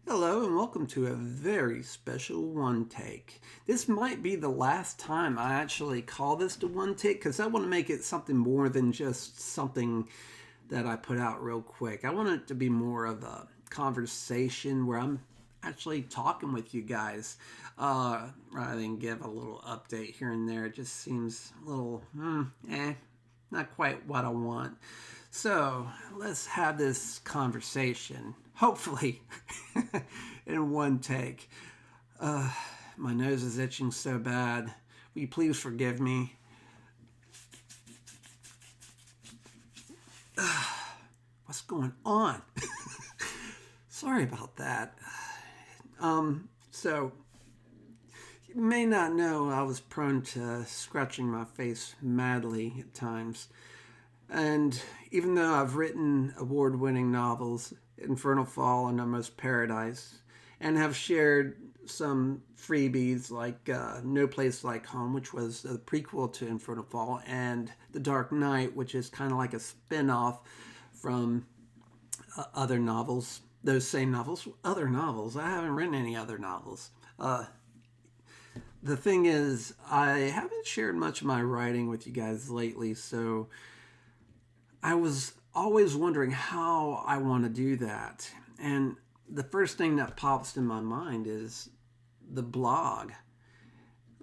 Hello and welcome to a very special one take. This might be the last time I actually call this the one take because I want to make it something more than just something that I put out real quick. I want it to be more of a conversation where I'm actually talking with you guys rather than give a little update here and there. It just seems a little, not quite what I want. So let's have this conversation, hopefully, in one take. My nose is itching so bad. Will you please forgive me? What's going on? Sorry about that. So, you may not know I was prone to scratching my face madly at times. And even though I've written award winning novels, Infernal Fall and Almost Paradise, and have shared some freebies like No Place Like Home, which was the prequel to Infernal Fall, and The Dark Knight, which is kind of like a spin off from other novels, those same novels, other novels. I haven't written any other novels. The thing is, I haven't shared much of my writing with you guys lately, so I was always wondering how I want to do that. And the first thing that pops in my mind is the blog.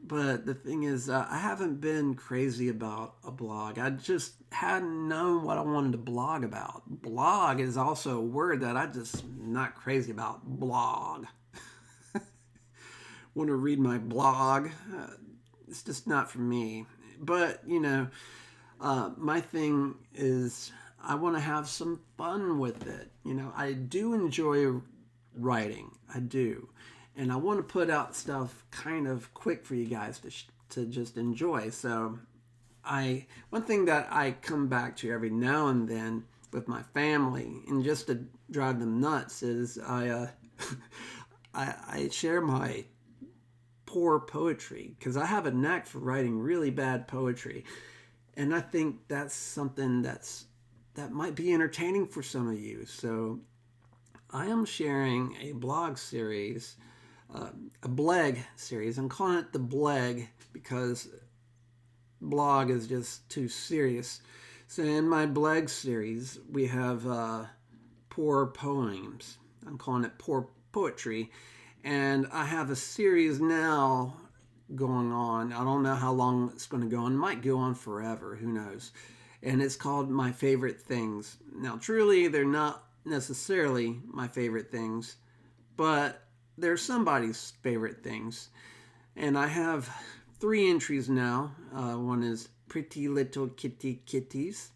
But the thing is, I haven't been crazy about a blog. I just hadn't known what I wanted to blog about. Blog is also a word that I just not crazy about. Blog. Want to read my blog? It's just not for me. But, my thing is I want to have some fun with it. I do enjoy writing. I do. And I want to put out stuff kind of quick for you guys to just enjoy. So one thing that I come back to every now and then with my family and just to drive them nuts is I share my poor poetry because I have a knack for writing really bad poetry. And I think that's something that might be entertaining for some of you. So I am sharing a blog series, a BLEG series. I'm calling it the BLEG because blog is just too serious. So in my BLEG series, we have poor poems. I'm calling it poor poetry. And I have a series now going on. I don't know how long it's going to go on. It might go on forever. Who knows? And it's called My Favorite Things. Now, truly, they're not necessarily my favorite things, but they're somebody's favorite things. And I have 3 entries now. One is Pretty Little Kitty Kitties.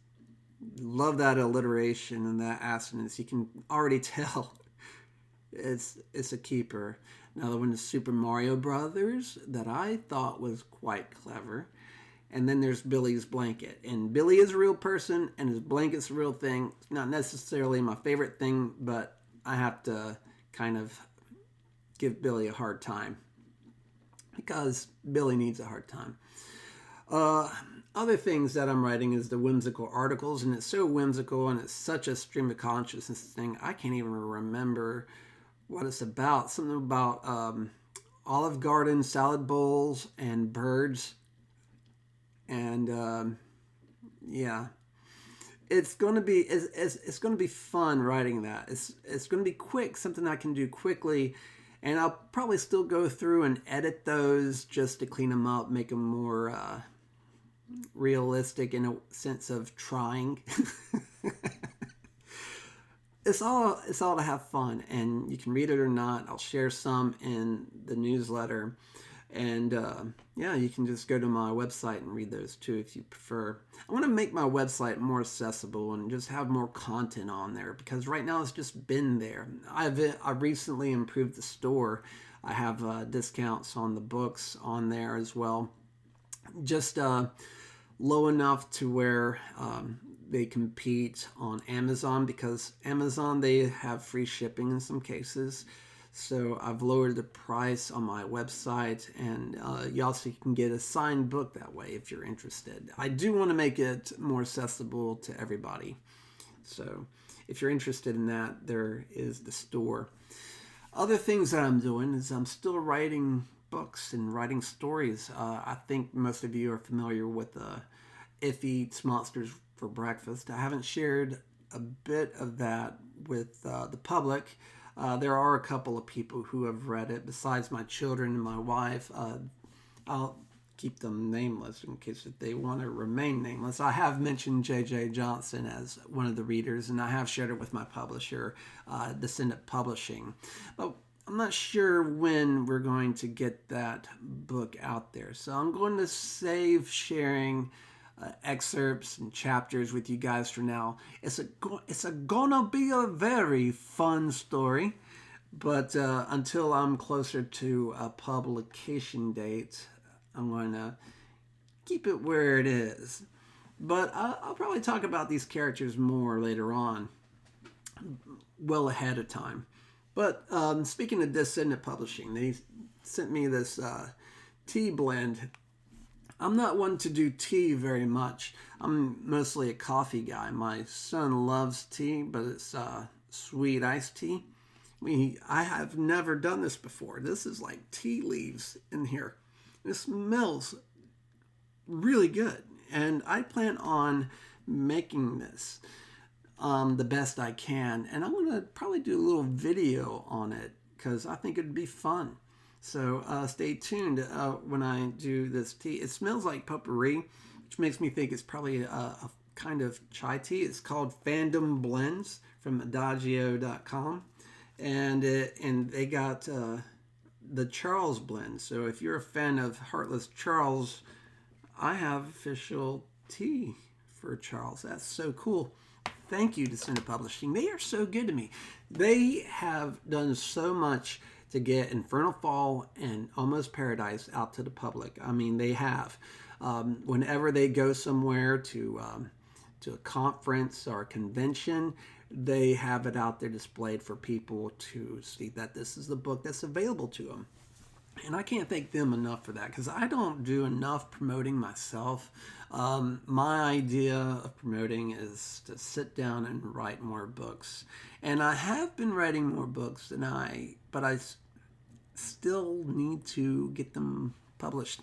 Love that alliteration and that assonance. You can already tell it's a keeper. Another one is Super Mario Brothers that I thought was quite clever. And then there's Billy's blanket. And Billy is a real person and his blanket's a real thing. It's not necessarily my favorite thing, but I have to kind of give Billy a hard time because Billy needs a hard time. Other things that I'm writing is the whimsical articles, and it's so whimsical and it's such a stream of consciousness thing. I can't even remember what it's about. Something about Olive Garden salad bowls and birds. And yeah, it's going to be it's going to be fun writing that. It's going to be quick, something I can do quickly, and I'll probably still go through and edit those just to clean them up, make them more realistic in a sense of trying. It's all to have fun, and you can read it or not. I'll share some in the newsletter, and yeah, you can just go to my website and read those too if you prefer. I want to make my website more accessible and just have more content on there because right now it's just been there. I've recently improved the store. I have discounts on the books on there as well, just low enough to where they compete on Amazon because Amazon, they have free shipping in some cases. So I've lowered the price on my website, and you also can get a signed book that way if you're interested. I do want to make it more accessible to everybody. So if you're interested in that, there is the store. Other things that I'm doing is I'm still writing books and writing stories. I think most of you are familiar with If He Eats Monsters for Breakfast. I haven't shared a bit of that with the public. There are a couple of people who have read it besides my children and my wife. I'll keep them nameless in case if they want to remain nameless. I have mentioned J.J. Johnson as one of the readers, and I have shared it with my publisher, Descendant Publishing. But I'm not sure when we're going to get that book out there. So I'm going to save sharing excerpts and chapters with you guys for now. It's gonna be a very fun story, but until I'm closer to a publication date, I'm going to keep it where it is. But I'll probably talk about these characters more later on, well ahead of time. But speaking of Descendant Publishing, they sent me this tea blend. I'm not one to do tea very much. I'm mostly a coffee guy. My son loves tea, but it's sweet iced tea. I have never done this before. This is like tea leaves in here. It smells really good. And I plan on making this the best I can. And I'm going to probably do a little video on it because I think it'd be fun. So stay tuned when I do this tea. It smells like potpourri, which makes me think it's probably a kind of chai tea. It's called Fandom Blends from Adagio.com. And they got the Charles blend. So if you're a fan of Heartless Charles, I have official tea for Charles. That's so cool. Thank you, Descendant Publishing. They are so good to me. They have done so much to get Infernal Fall and Almost Paradise out to the public. I mean, they have. Whenever they go somewhere to a conference or a convention, they have it out there displayed for people to see that this is the book that's available to them. And I can't thank them enough for that because I don't do enough promoting myself. My idea of promoting is to sit down and write more books. And I have been writing more books but I still need to get them published.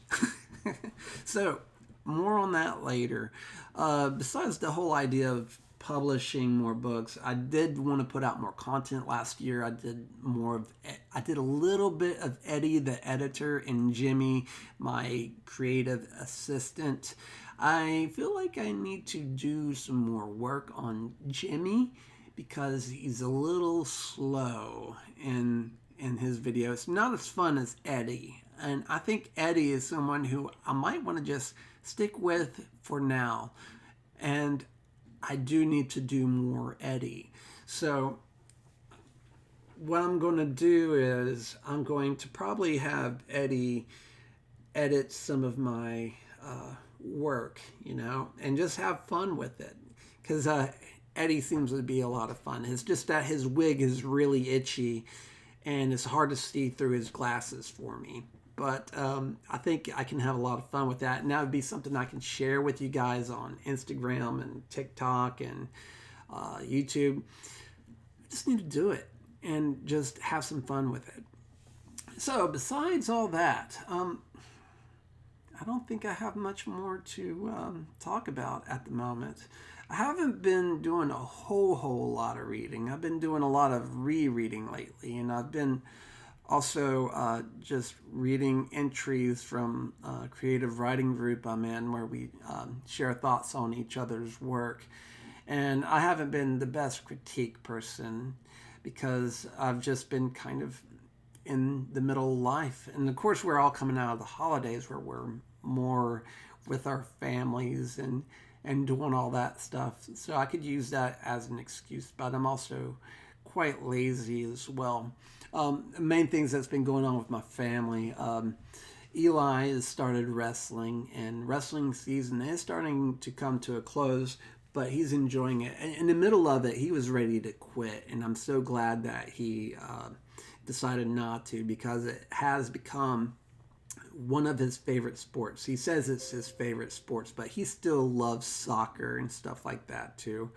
So, more on that later. Besides the whole idea of publishing more books, I did want to put out more content last year. I did a little bit of Eddie the editor and Jimmy, my creative assistant. I feel like I need to do some more work on Jimmy because he's a little slow in his videos. Not as fun as Eddie. And I think Eddie is someone who I might want to just stick with for now. And I do need to do more Eddie. So what I'm going to do is I'm going to probably have Eddie edit some of my work, and just have fun with it. Because Eddie seems to be a lot of fun. It's just that his wig is really itchy and it's hard to see through his glasses for me. But I think I can have a lot of fun with that. And that would be something I can share with you guys on Instagram and TikTok and YouTube. I just need to do it and just have some fun with it. So besides all that, I don't think I have much more to talk about at the moment. I haven't been doing a whole lot of reading. I've been doing a lot of rereading lately, and I've been also just reading entries from a creative writing group I'm in where we share thoughts on each other's work. And I haven't been the best critique person because I've just been kind of in the middle of life. And of course, we're all coming out of the holidays where we're more with our families and doing all that stuff. So I could use that as an excuse, but I'm also quite lazy as well. The main things that's been going on with my family, Eli has started wrestling, and wrestling season is starting to come to a close, but he's enjoying it. And in the middle of it, he was ready to quit, and I'm so glad that he decided not to, because it has become one of his favorite sports. He says it's his favorite sports, but he still loves soccer and stuff like that too.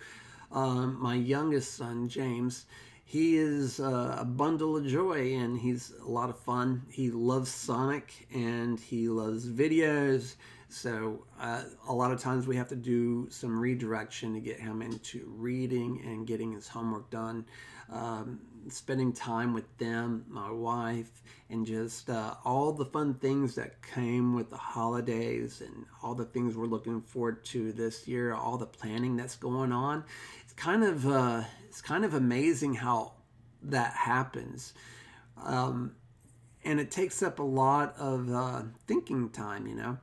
My youngest son, James, He is a bundle of joy, and he's a lot of fun. He loves Sonic, and he loves videos. So a lot of times we have to do some redirection to get him into reading and getting his homework done. Spending time with them, my wife, and just all the fun things that came with the holidays and all the things we're looking forward to this year, all the planning that's going on. It's kind of amazing how that happens. And it takes up a lot of thinking time, you know.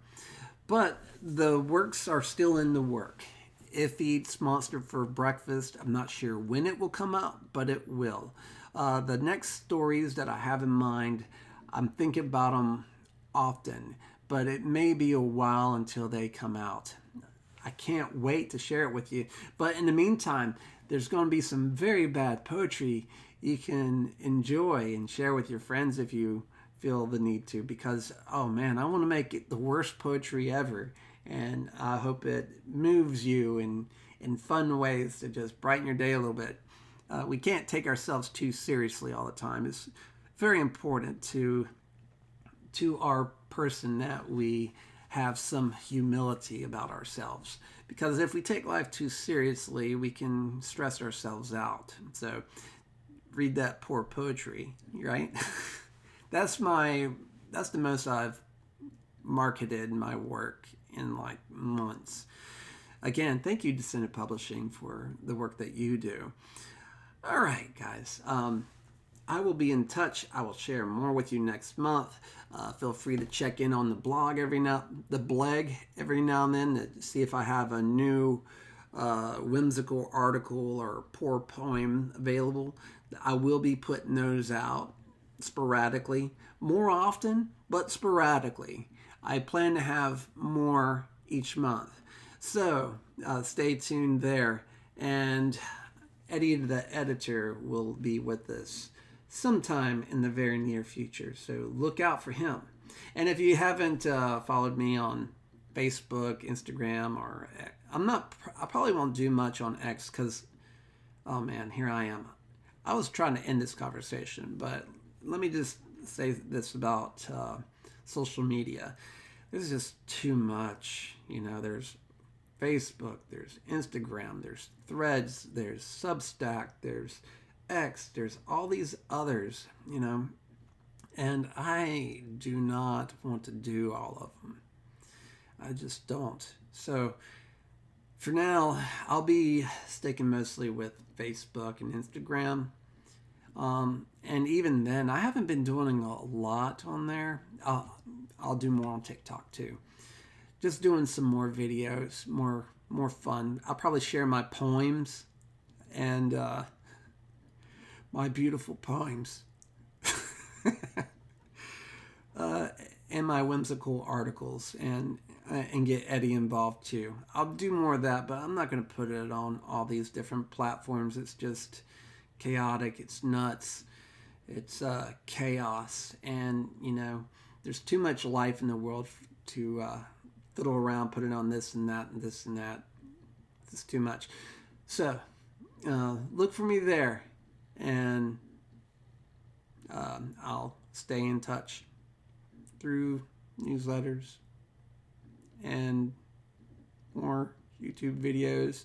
But the works are still in the work. If he eats Monster for breakfast, I'm not sure when it will come out, but it will. The next stories that I have in mind, I'm thinking about them often, but it may be a while until they come out. I can't wait to share it with you. But in the meantime, there's going to be some very bad poetry you can enjoy and share with your friends if you feel the need to, because, oh man, I want to make it the worst poetry ever. And I hope it moves you in fun ways to just brighten your day a little bit. We can't take ourselves too seriously all the time. It's very important to our person that we have some humility about ourselves, because if we take life too seriously, we can stress ourselves out. So read that poor poetry, right? That's the most I've marketed my work in like months. Again, thank you, Descendant Publishing, for the work that you do. All right, guys. I will be in touch. I will share more with you next month. Feel free to check in on the blog the BLEG every now and then to see if I have a new whimsical article or poor poem available. I will be putting those out sporadically, more often, but sporadically. I plan to have more each month. So stay tuned there. And Eddie, the editor, will be with us sometime in the very near future. So look out for him. And if you haven't followed me on Facebook, Instagram, or I probably won't do much on X because, oh man, here I am. I was trying to end this conversation, but let me just say this about social media. There's just too much. You know, there's Facebook, there's Instagram, there's Threads, there's Substack, there's X, there's all these others, you know, and I do not want to do all of them. I just don't. So for now, I'll be sticking mostly with Facebook and Instagram. And even then, I haven't been doing a lot on there. I'll do more on TikTok too. Just doing some more videos, more fun. I'll probably share my poems and my beautiful poems and my whimsical articles, and get Eddie involved too. I'll do more of that, but I'm not going to put it on all these different platforms. It's just chaotic. It's nuts. It's chaos, and you know, there's too much life in the world to fiddle around, put it on this and that and this and that. It's too much. So look for me there, and I'll stay in touch through newsletters and more YouTube videos.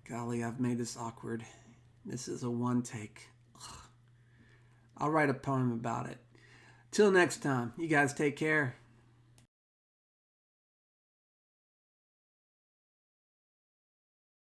Golly, I've made this awkward. This is a one take. Ugh. I'll write a poem about it. Till next time, you guys take care.